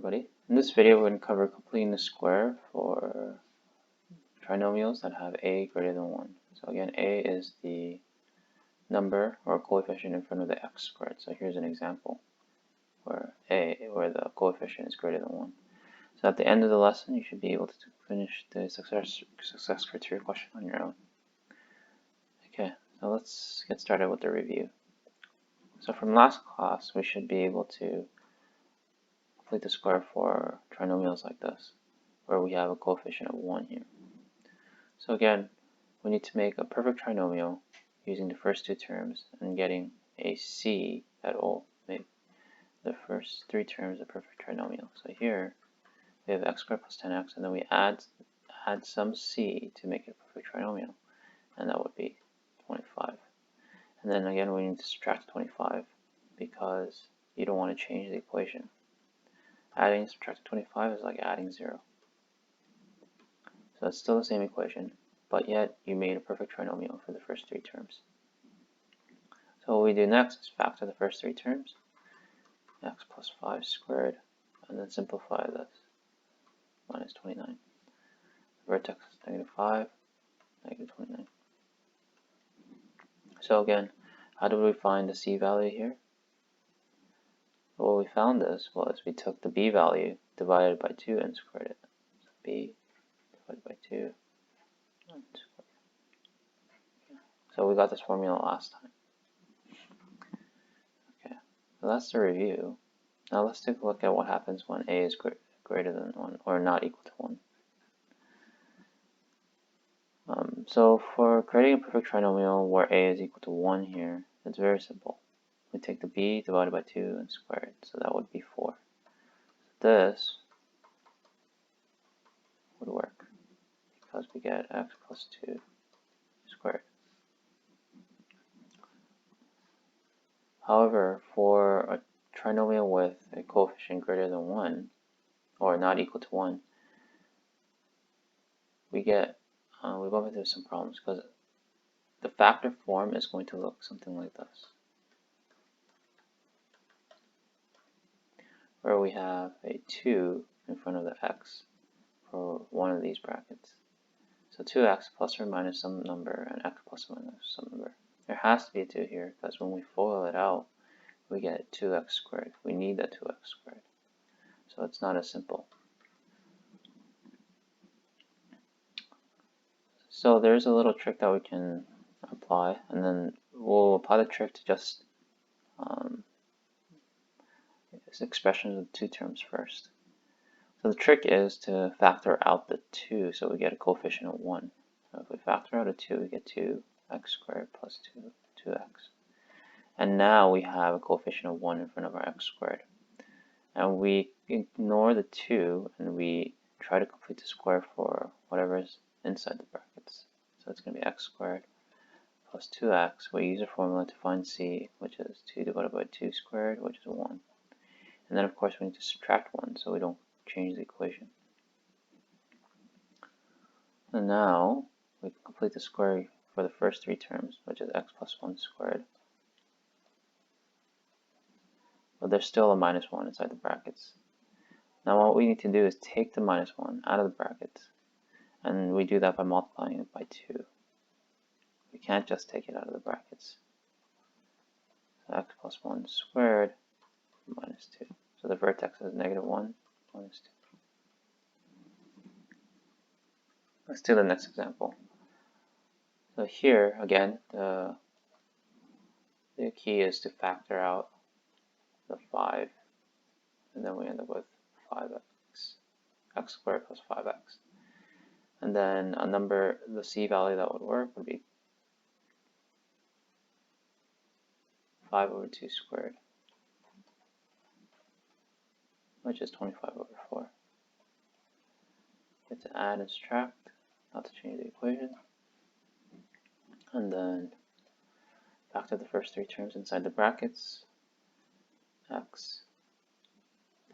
everybody. In this video, we're going to cover completing the square for trinomials that have a greater than 1. So again, a is the number or coefficient in front of the x squared. So here's an example where the coefficient is greater than 1. So at the end of the lesson, you should be able to finish the success criteria question on your own. Okay, so let's get started with the review. So from last class, we should be able to complete the square for trinomials like this, where we have a coefficient of 1 here. So again, we need to make a perfect trinomial using the first two terms and getting a c that will make the first three terms a perfect trinomial. So here we have x squared plus 10x, and then we add some c to make it a perfect trinomial, and that would be 25. And then again, we need to subtract 25 because you don't want to change the equation. Adding and subtracting 25 is like adding 0. So it's still the same equation, but yet you made a perfect trinomial for the first three terms. So what we do next is factor the first three terms, x plus 5 squared, and then simplify this, minus 29. The vertex is negative 5, negative 29. So again, how do we find the c value here? Well, we found this was we took the b value divided by 2 and squared it. So b divided by 2 and squared it. So we got this formula last time. Okay, so that's the review. Now let's take a look at what happens when a is greater than 1 or not equal to 1. So for creating a perfect trinomial where a is equal to 1 here, it's very simple. We take the b divided by 2 and square it, so that would be 4. This would work because we get x plus 2 squared. However, for a trinomial with a coefficient greater than 1 or not equal to 1, we bump into some problems because the factor form is going to look something like this, where we have a 2 in front of the x for one of these brackets. So 2x plus or minus some number and x plus or minus some number. There has to be a 2 here because when we FOIL it out, we get 2x squared. We need that 2x squared. So it's not as simple. So there's a little trick that we can apply, and then we'll apply the trick to just expressions of two terms first. So the trick is to factor out the 2 so we get a coefficient of 1. So if we factor out a 2, we get 2x squared plus 2x. And now we have a coefficient of 1 in front of our x squared. And we ignore the 2 and we try to complete the square for whatever is inside the brackets. So it's going to be x squared plus 2x. We use a formula to find c, which is 2 divided by 2 squared, which is 1. And then of course we need to subtract 1 so we don't change the equation. And now we can complete the square for the first three terms, which is x plus 1 squared. But there's still a minus 1 inside the brackets. Now what we need to do is take the minus 1 out of the brackets, and we do that by multiplying it by 2. We can't just take it out of the brackets. So x plus 1 squared minus 2. So the vertex is negative 1 minus 2. Let's do the next example. So here, again, the key is to factor out the 5, and then we end up with 5x, x squared plus 5x. And then a number, the c value that would work would be 5 over 2 squared, which is 25 over 4. Get to add and subtract, not to change the equation. And then factor the first three terms inside the brackets. X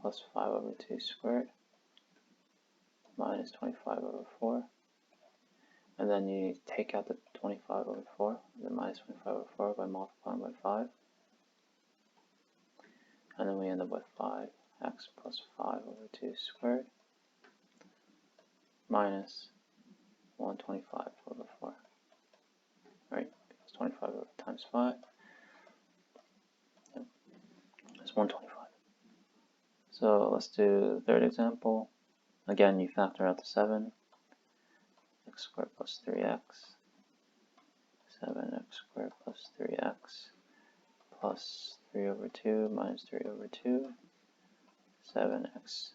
plus 5 over 2 squared minus 25 over 4. And then you need to take out the 25 over 4, the minus 25 over 4 by multiplying by 5. And then we end up with 5 x plus 5 over 2 squared minus 125 over 4. Right? Because 25 over times 5. Yep. That's 125. So let's do the third example. Again, you factor out the 7. X squared plus 3x. 7x squared plus 3x plus 3 over 2 minus 3 over 2. 7x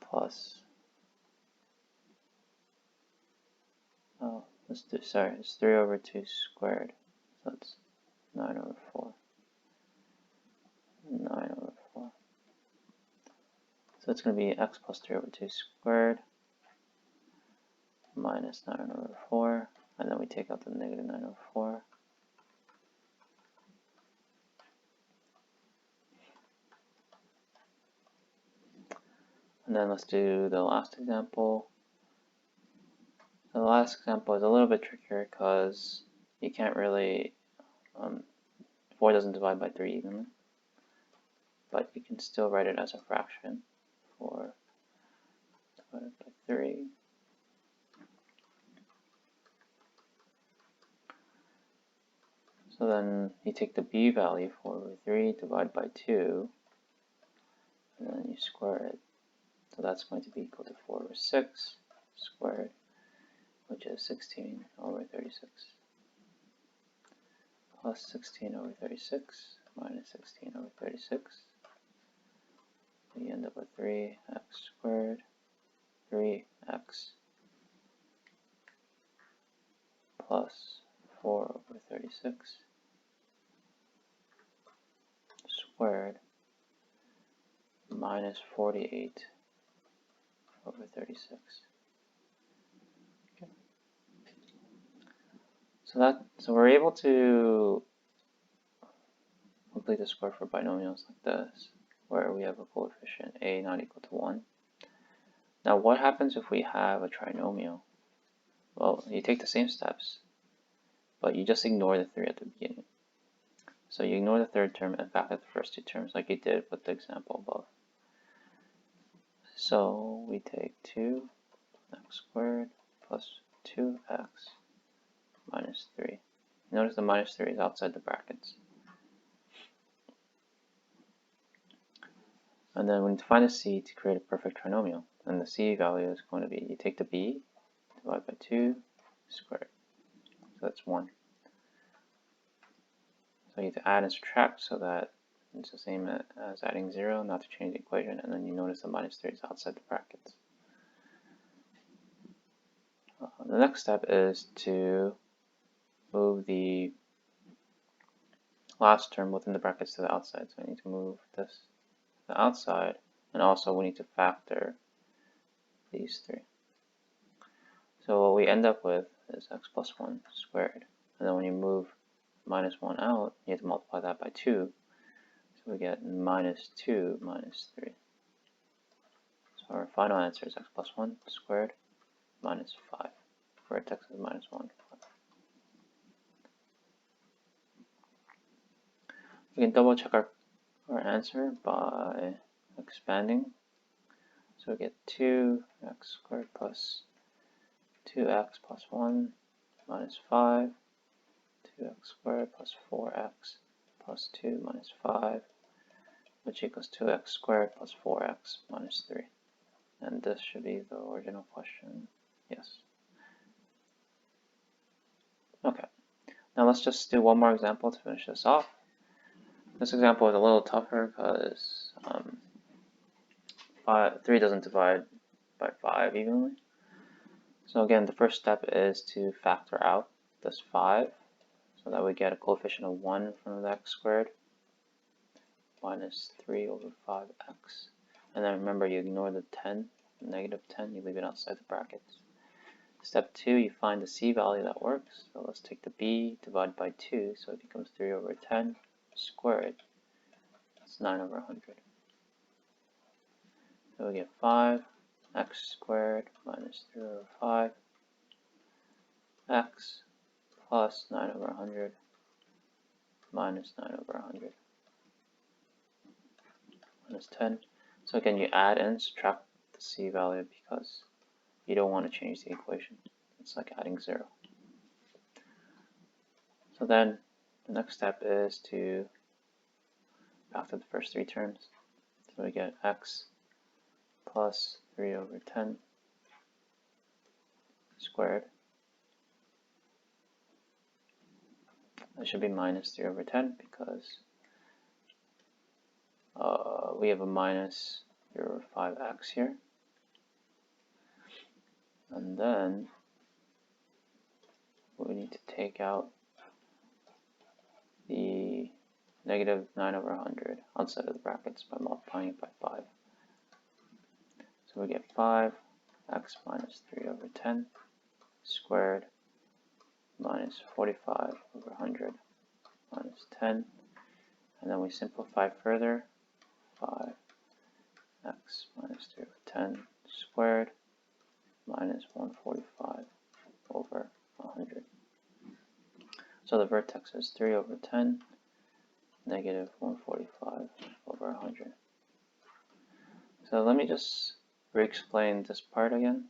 plus, it's 3 over 2 squared, so that's 9 over 4. 9 over 4. So it's going to be x plus 3 over 2 squared minus 9 over 4, and then we take out the negative 9 over 4. And then let's do the last example. So the last example is a little bit trickier because you can't really, 4 doesn't divide by 3 evenly, but you can still write it as a fraction. 4 divided by 3. So then you take the b value, 4 over 3, divide by 2, and then you square it. So that's going to be equal to 4 over 6 squared, which is 16 over 36, plus 16 over 36 minus 16 over 36. We end up with 3x squared, 3x plus 4 over 36 squared minus 48 over 36. Okay. So we're able to complete the square for binomials like this, where we have a coefficient a not equal to 1. Now what happens if we have a trinomial? Well, you take the same steps, but you just ignore the 3 at the beginning. So you ignore the third term and factor the first 2 terms like you did with the example above. So we take 2x squared plus 2x minus 3. Notice the minus 3 is outside the brackets. And then we need to find a c to create a perfect trinomial. And the c value is going to be, you take the b, divide by 2 squared. So that's 1. So you have to add and subtract so that it's the same as adding 0, not to change the equation, and then you notice the minus 3 is outside the brackets. The next step is to move the last term within the brackets to the outside. So I need to move this to the outside, and also we need to factor these 3. So what we end up with is x plus 1 squared. And then when you move minus 1 out, you have to multiply that by 2. So we get minus 2 minus 3. So our final answer is x plus 1 squared minus 5. Vertex is minus 1. 5. We can double check our answer by expanding. So we get 2x squared plus 2x plus 1 minus 5. 2x squared plus 4x plus 2 minus 5, which equals 2x squared plus 4x minus 3. And this should be the original question. Yes. Okay. Now let's just do one more example to finish this off. This example is a little tougher because 3 doesn't divide by 5 evenly. So again, the first step is to factor out this 5 so that we get a coefficient of 1 in front of the x squared minus 3 over 5x. And then remember, you ignore the 10, negative 10, you leave it outside the brackets. Step 2, you find the c value that works. So let's take the b, divide by 2, so it becomes 3 over 10 squared. That's 9 over 100. So we get 5x squared minus 3 over 5 x plus 9 over 100 minus 9 over 100. minus 10. So again, you add and subtract the c value because you don't want to change the equation. It's like adding 0. So then the next step is to factor the first 3 terms. So we get x plus 3 over 10 squared. That should be minus 3 over 10 because we have a minus 3 over 5x here. And then we need to take out the negative 9 over 100 outside of the brackets by multiplying it by 5. So we get 5x minus 3 over 10 squared minus 45 over 100 minus 10. And then we simplify further. 5x minus 3 over 10 squared minus 145 over 100. So the vertex is 3 over 10, negative 145 over 100. So let me just re-explain this part again.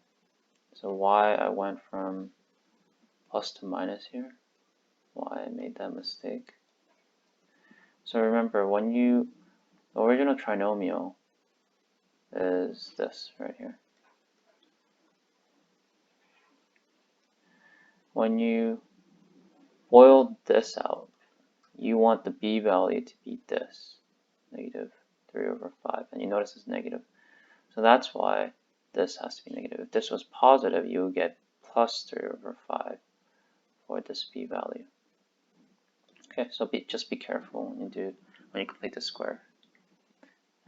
So why I went from plus to minus here, why I made that mistake. So remember, when the original trinomial is this right here. When you boil this out, you want the b value to be this, negative 3 over 5. And you notice it's negative. So that's why this has to be negative. If this was positive, you would get plus 3 over 5 for this b value. Okay, so just be careful when you complete the square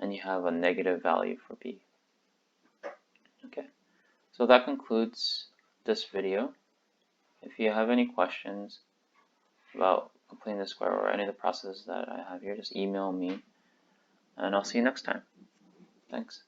and you have a negative value for b. Okay, so that concludes this video. If you have any questions about completing the square or any of the processes that I have here, just email me and I'll see you next time. Thanks.